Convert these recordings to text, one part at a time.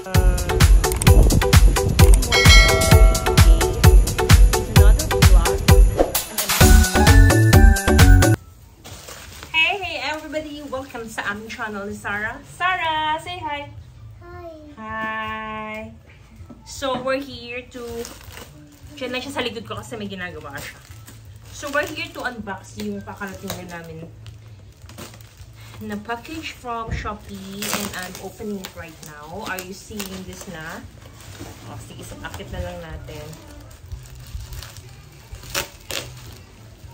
Welcome sa aming channel ni Sarah. Sarah, say hi! Hi! Hi! So, we're here to... Diyan lang siya sa likod ko kasi may ginagawa siya. So, we're here to unbox yung kakarating na namin na package from Shopee and I'm opening it right now. Are you seeing this na? O, sige, akit na lang natin.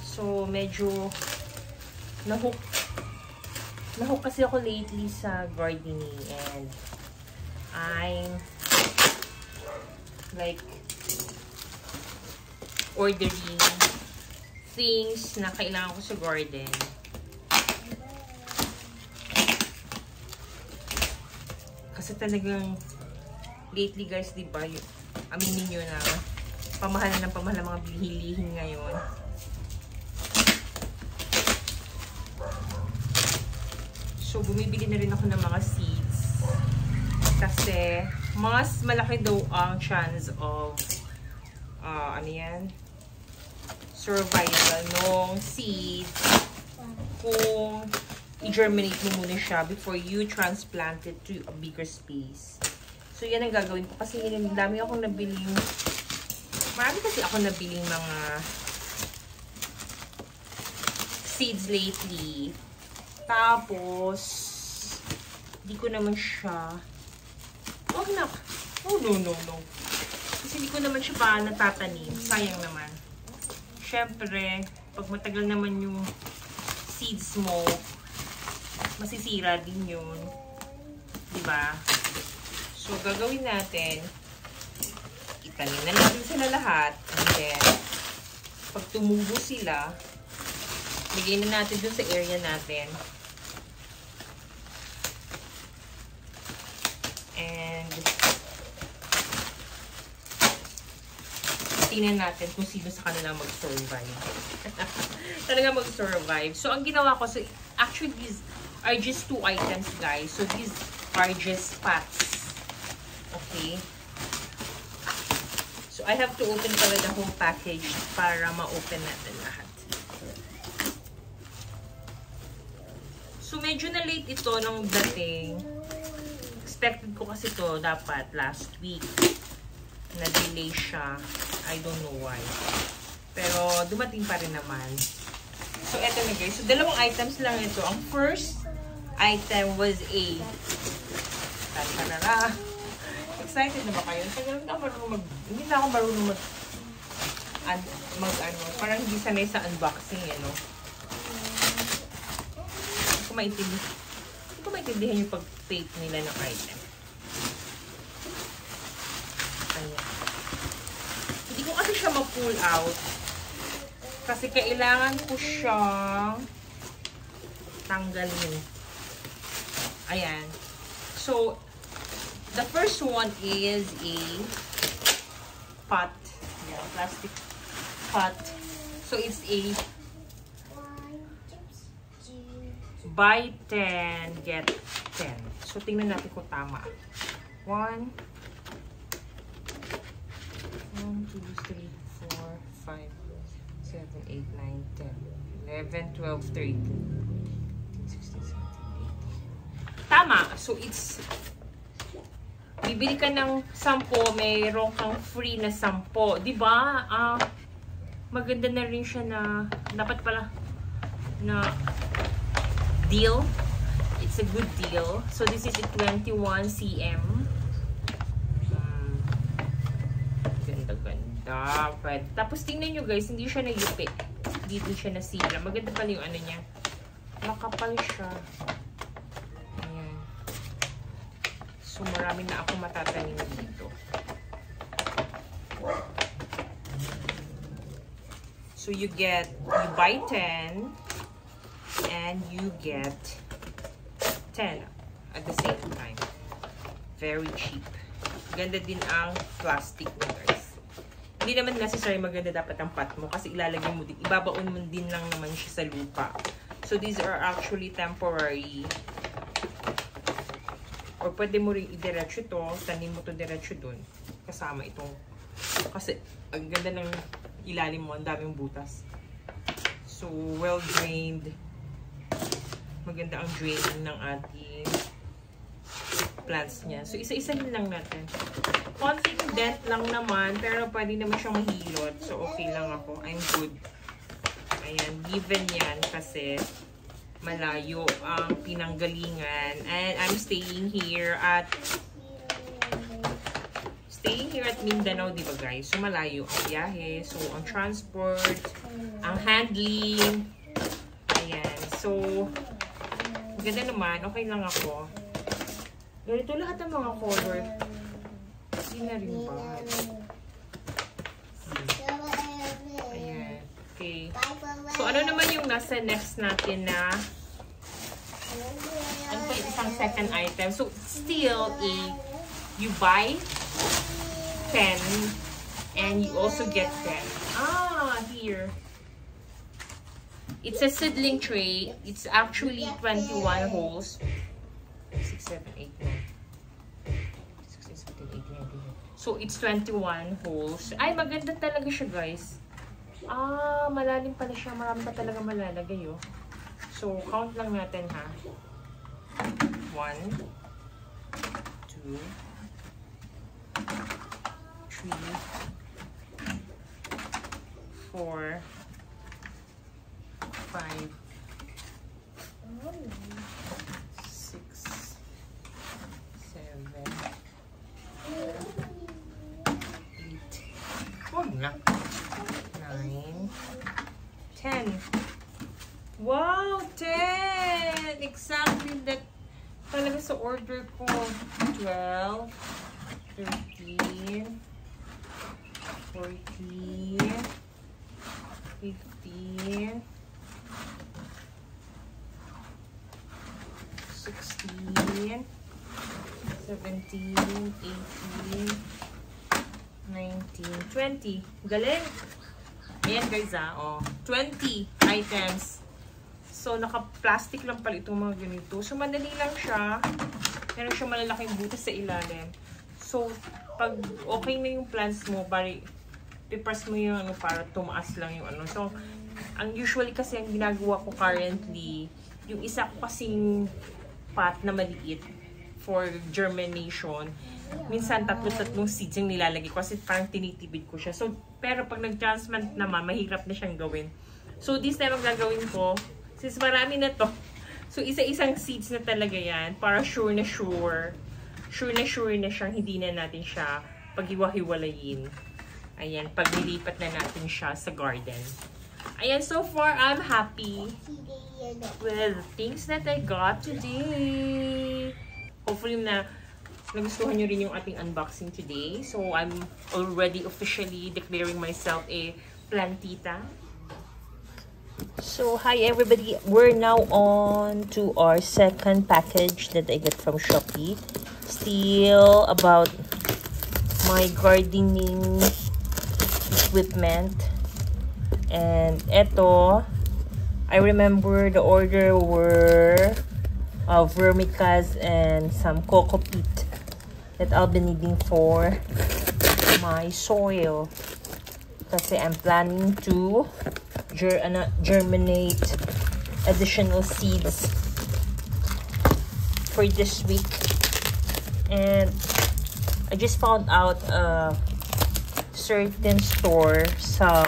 So, medyo nahook kasi ako lately sa gardening and I'm like ordering things na kailangan ko sa garden. Kasi talagang lately guys, diba, aminin nyo na pamahal ng mga bilihin ngayon. So, bumibili na rin ako ng mga seeds. Kasi, mas malaki daw ang chance of, survival ng seeds kung i-germinate mo muna siya before you transplant it to a bigger space. So, yan ang gagawin ko. Kasi marami kasi ako nabiling mga seeds lately. Tapos, di ko naman siya, oh no. Kasi di ko naman siya pa natatanim. Sayang naman. Siyempre, pag matagal naman yung seeds mo, masisira din yun. Diba? So, gagawin natin, itanim na natin sila lahat. And then, pag tumubo sila, lagay na natin dun sa area natin. And tingnan natin kung sino sa kanila mag-survive. Talaga mag-survive. So, ang ginawa ko, so actually these are just 2 items, guys. So, these are just pots. Okay? So, I have to open pala the whole package para ma-open natin lahat. So, medyo na late ito nung dating. Expected ko kasi to dapat last week. Na-delay siya. I don't know why. Pero, dumating pa rin naman. So, eto na guys. So, 2 items lang ito. Ang first item was a... Tantarara. Excited na ba kayo? Hindi na ako marunong parang hindi sanay sa unboxing, no? Hindi ko maintindihan yung pag-tape nila ng item. Ayan. Hindi ko kasi siya ma-pull out. Kasi kailangan ko siyang tanggalin. Ayan. So, the first one is a pot. Yeah, plastic pot. So, it's a buy 10, get 10. So, tingnan natin kung tama. 1, 2, 3, 4, 5, 7, 8, 9, 10, 11, 12, 13, 16, 17, 18. Tama. So, it's bibili ka ng 10, mayroon kang free na 10. Diba? Maganda na rin siya na dapat pala na deal. It's a good deal. So, this is a 21 cm. Ganda. Tapos, tingnan nyo guys, hindi siya nayupi. Hindi din siya nasira. Maganda pala yung ano niya. Makapal siya. Ayan. So, marami na ako matatanim dito. So, you buy 10 and you get 10 at the same time. Very cheap. Ganda din ang plastic mo guys. Hindi naman necessary maganda dapat ang pot mo kasi ilalagay mo din, ibabaon mo din lang naman siya sa lupa. So these are actually temporary Or pwede mo rin i-diretso to, tanim mo to diretso dun. Kasama itong, kasi ang ganda ng ilalim mo, ang daming butas. So, well drained. Maganda ang draining ng ating plants niya. So, isa-isahin lang natin. Konting dent lang naman, pero pwede naman siyang mahilot. So, okay lang ako. I'm good. Ayan, given yan kasi malayo ang pinanggalingan. And I'm staying here at Mindanao, di ba guys? So, malayo ang biyahe. So, ang transport, ang handling. Ayan. So, ganda naman. Okay lang ako. Ganito lahat ng mga color. Hindi na rin ba? Ayan. Okay. So, ano naman yung nasa next natin na ano pa yung isang second item? So, still, you buy 10 and you also get 10. Here. It's a seedling tray. It's actually 21 holes. 6, 7, 8, 9. 16, 17, 18, 19. So, it's 21 holes. Ay, maganda talaga siya, guys. Malalim pala siya. Marami pa talaga malalagay, oh. So, count lang natin, ha. 1, 2, 3, 4, 5, 6, 7, 8, wag na, 9, 10. Wow, 10! Exactly that talaga sa order ko. 12, 13, 14, 15, 16, 17, 18, 19, 20. Galing! Ayan guys, 20 items. So, naka-plastic lang pala itong mga ganito. So, madali lang siya. Meron siya malalaking butas sa ilalim. So, pag okay na yung plants mo, bari, pipress mo yung para tumaas lang yung ano. So, ang usually kasi ang ginagawa ko currently, yung isa ko kasing pot na maliit for germination. Minsan, 3 seeds yung nilalagay ko kasi parang tinitibid ko siya. So, pero pag nag-transplant naman, mahirap na siyang gawin. So, this time ang gagawin ko, since marami na to, so isa-isang seeds na talaga yan para sure na siyang hindi na natin siya paghiwa-hiwalayin. Ayan, pag nilipat na natin siya sa garden. Ayan, so far, I'm happy with the things that I got today. Hopefully nagustuhan nyo rin yung ating unboxing today. So, I'm already officially declaring myself a plantita. So, hi everybody. We're now on to our second package that I got from Shopee. Still about my gardening equipment. And eto, I remember the order were vermicast and some coco peat that I'll be needing for my soil. Kasi I'm planning to germinate additional seeds for this week. And I just found out a certain store sa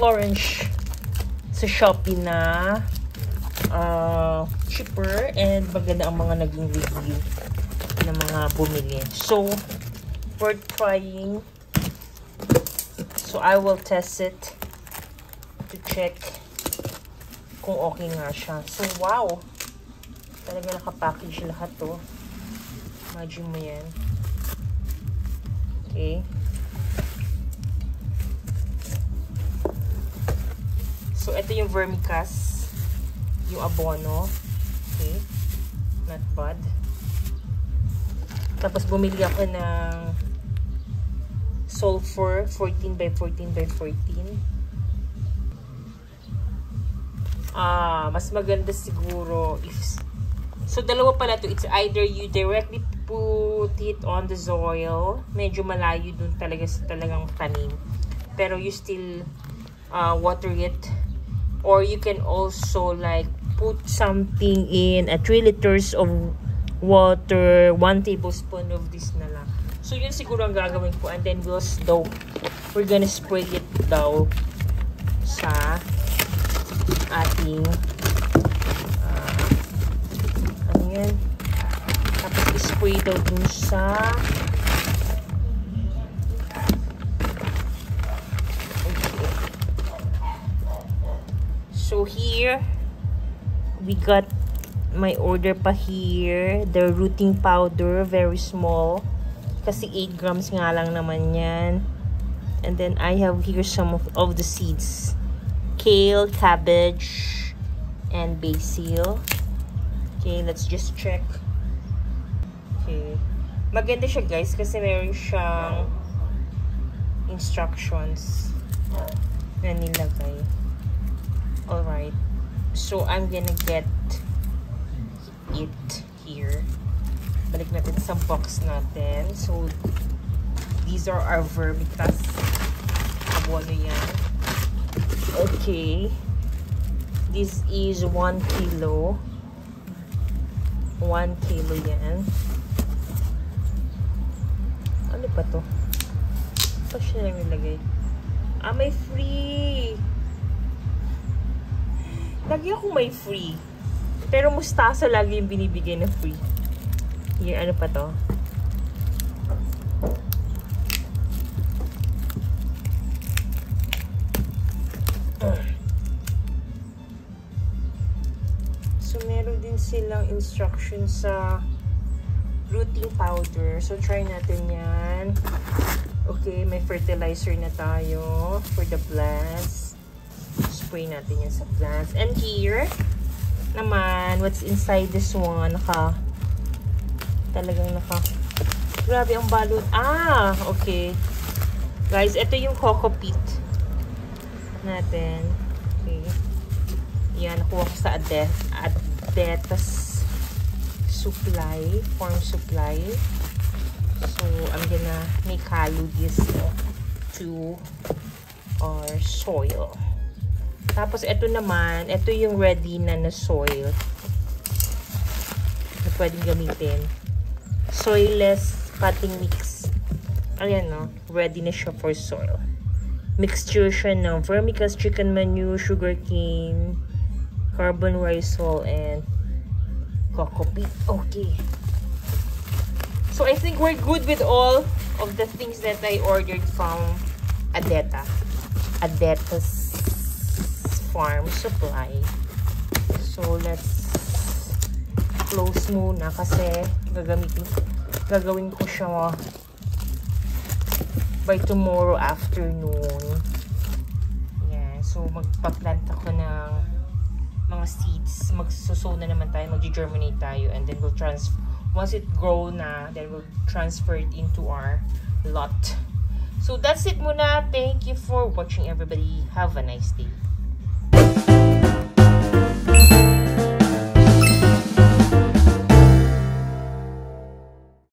Orange sa Shopee na cheaper and maganda ang mga naging review ng mga bumili. So, we're trying. So, I will test it to check kung okay nga siya. So, wow! Talaga nakapackage lahat to. Imagine mo yan. Okay. So, ito yung vermicast. Yung abono. Okay. Not bad. Tapos, bumili ako ng sulfur 14 by 14 by 14. Mas maganda siguro if So, dalawa pala to. It's either you directly put it on the soil. Medyo malayo dun talaga sa talagang tanim. Pero you still water it. Or you can also like put something in 3 liters of water. 1 tablespoon of this na lang. So, yun siguro ang gagawin ko. And then we're gonna spray it daw sa ating tapos spray daw dun sa okay. So here we got my order pa here, the rooting powder, very small kasi 8 grams nga lang naman yan. And then I have here some of the seeds, kale, cabbage, and basil. Okay, let's just check. Okay. Maganda siya guys kasi meron siyang instructions na nilagay. Alright. So, I'm gonna get it here. Balik natin sa box natin. So, these are our vermicast. Abono yan. Okay. This is 1 kilo. 1 kilo yan. Ano ba to? Ito siya lang nilagay. Ah, may free! Lagi ako may free. Pero mustasa lagi yung binibigay na free. Here, ano pa to? So, meron din silang instructions sa rooting powder. So, try natin yan. Okay, may fertilizer na tayo for the plants. Spray natin yan sa plants. And here, naman, what's inside this one? Grabe ang balot. Ah, okay. Guys, ito yung coco peat natin. Okay. Yan, nakuha ko sa Adetas supply, farm supply. So, I'm gonna make halo this to our soil. Tapos, ito naman, ito yung ready na soil na pwedeng gamitin. Soilless potting mix. Ayan, no? Ready na siya for soil. Mixture siya ng vermicast, chicken manure, sugarcane, carbon risol, and coco peat. Okay. So, I think we're good with all of the things that I ordered from Adeta's farm supply. So, let's close muna kasi gagawin ko siya by tomorrow afternoon. Yeah. So, magpa-plant ako ng mga seeds. Magsusow na naman tayo. Mag-germinate tayo. And then, once it grow na, then we'll transfer it into our lot. So, that's it muna. Thank you for watching, everybody. Have a nice day.